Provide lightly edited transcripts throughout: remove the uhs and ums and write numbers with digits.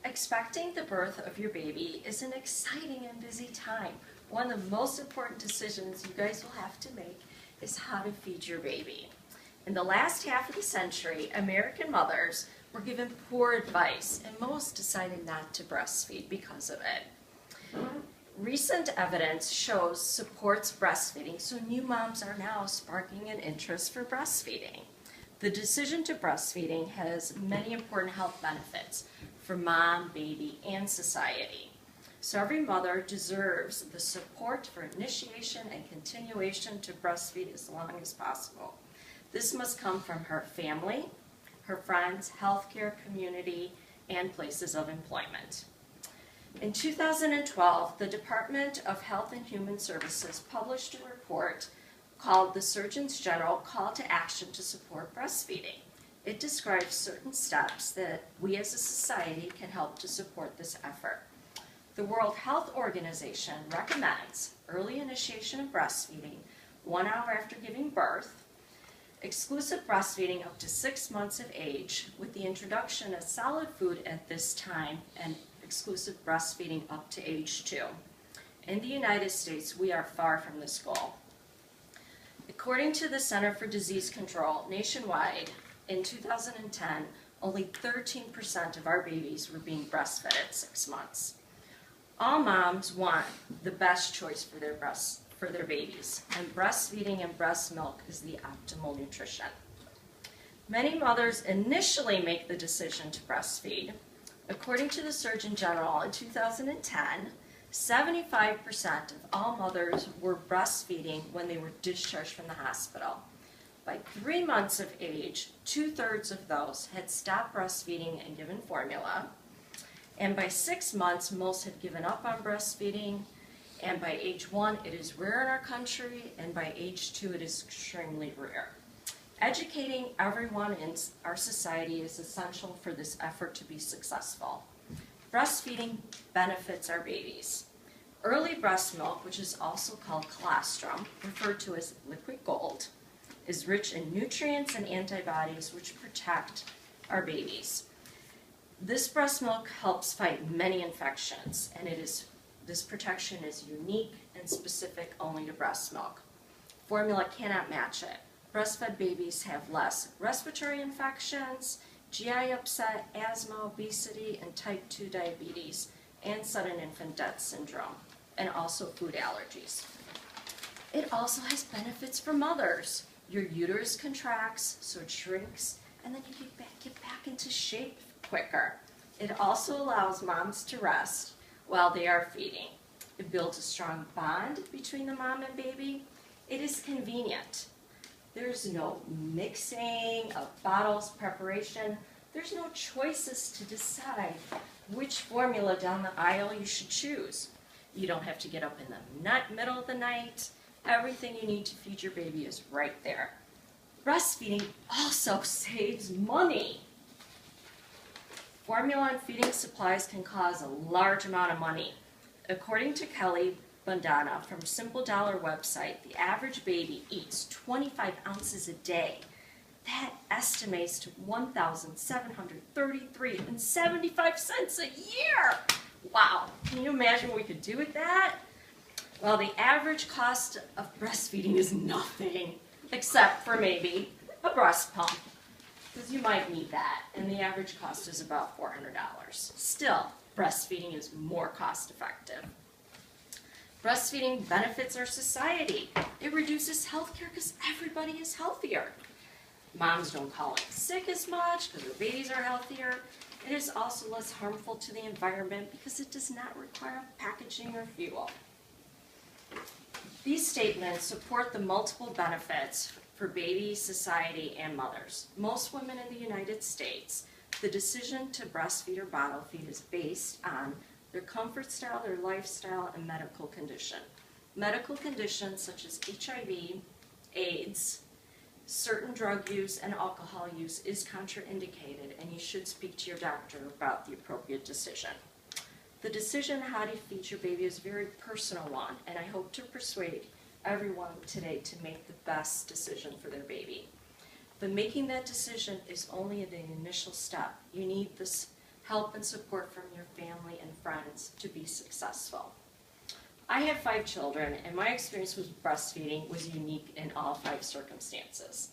Expecting the birth of your baby is an exciting and busy time. One of the most important decisions you guys will have to make is how to feed your baby. In the last half of the century, American mothers were given poor advice, and most decided not to breastfeed because of it. Recent evidence supports breastfeeding, so new moms are now sparking an interest for breastfeeding. The decision to breastfeeding has many important health benefits for mom, baby, and society. So every mother deserves the support for initiation and continuation to breastfeed as long as possible. This must come from her family, her friends, healthcare community, and places of employment. In 2012, the Department of Health and Human Services published a report called the Surgeon General's Call to Action to Support Breastfeeding. It describes certain steps that we as a society can help to support this effort. The World Health Organization recommends early initiation of breastfeeding 1 hour after giving birth, exclusive breastfeeding up to 6 months of age with the introduction of solid food at this time, and exclusive breastfeeding up to age 2. In the United States, we are far from this goal. According to the Center for Disease Control, nationwide, in 2010, only 13% of our babies were being breastfed at 6 months. All moms want the best choice for their babies, and breastfeeding and breast milk is the optimal nutrition. Many mothers initially make the decision to breastfeed. According to the Surgeon General in 2010, 75% of all mothers were breastfeeding when they were discharged from the hospital. By 3 months of age, 2/3 of those had stopped breastfeeding and given formula. And by 6 months, most had given up on breastfeeding. And by age 1, it is rare in our country, and by age 2, it is extremely rare. Educating everyone in our society is essential for this effort to be successful. Breastfeeding benefits our babies. Early breast milk, which is also called colostrum, referred to as liquid gold, is rich in nutrients and antibodies which protect our babies. This breast milk helps fight many infections, and this protection is unique and specific only to breast milk. Formula cannot match it. Breastfed babies have less respiratory infections, GI upset, asthma, obesity, and type 2 diabetes, and sudden infant death syndrome, and also food allergies. It also has benefits for mothers. Your uterus contracts, so it shrinks, and then you get back into shape quicker. It also allows moms to rest while they are feeding. It builds a strong bond between the mom and baby. It is convenient. There's no mixing of bottles, preparation. There's no choices to decide which formula down the aisle you should choose. You don't have to get up in the middle of the night. Everything you need to feed your baby is right there. Breastfeeding also saves money. Formula and feeding supplies can cause a large amount of money. According to Kelly Bandana from Simple Dollar website, the average baby eats 25 ounces a day. That estimates to $1,733.75 a year. Wow, can you imagine what we could do with that? Well, the average cost of breastfeeding is nothing, except for maybe a breast pump, because you might need that, and the average cost is about $400. Still, breastfeeding is more cost effective. Breastfeeding benefits our society. It reduces healthcare because everybody is healthier. Moms don't call in sick as much because their babies are healthier. It is also less harmful to the environment because it does not require packaging or fuel. These statements support the multiple benefits for babies, society, and mothers. Most women in the United States, the decision to breastfeed or bottle feed is based on their comfort style, their lifestyle, and medical condition. Medical conditions such as HIV, AIDS, certain drug use, and alcohol use is contraindicated, and you should speak to your doctor about the appropriate decision. The decision how to feed your baby is a very personal one, and I hope to persuade everyone today to make the best decision for their baby. But making that decision is only the initial step. You need this help and support from your family and friends to be successful. I have 5 children, and my experience with breastfeeding was unique in all 5 circumstances.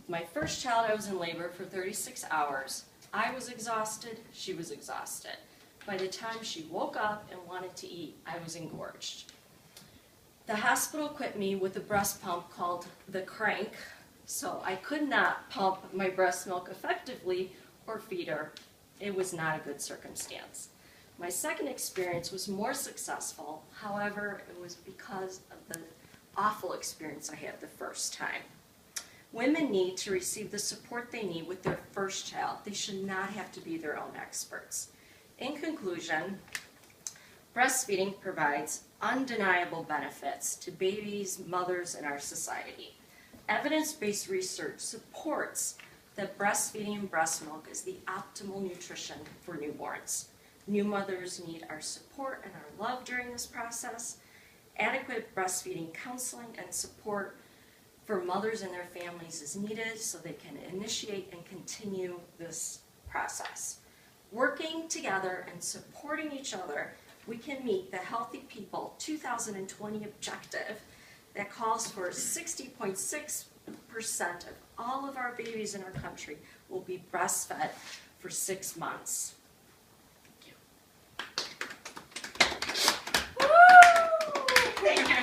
My first child, I was in labor for 36 hours. I was exhausted, she was exhausted. By the time she woke up and wanted to eat, I was engorged. The hospital equipped me with a breast pump called the Crank, so I could not pump my breast milk effectively or feed her. It was not a good circumstance. My second experience was more successful. However, it was because of the awful experience I had the first time. Women need to receive the support they need with their first child. They should not have to be their own experts. In conclusion, breastfeeding provides undeniable benefits to babies, mothers, and our society. Evidence-based research supports that breastfeeding and breast milk is the optimal nutrition for newborns. New mothers need our support and our love during this process. Adequate breastfeeding counseling and support for mothers and their families is needed so they can initiate and continue this process. Working together and supporting each other, we can meet the Healthy People 2020 objective that calls for 60.6% of all of our babies in our country will be breastfed for 6 months. Thank you. Woo! Thank you.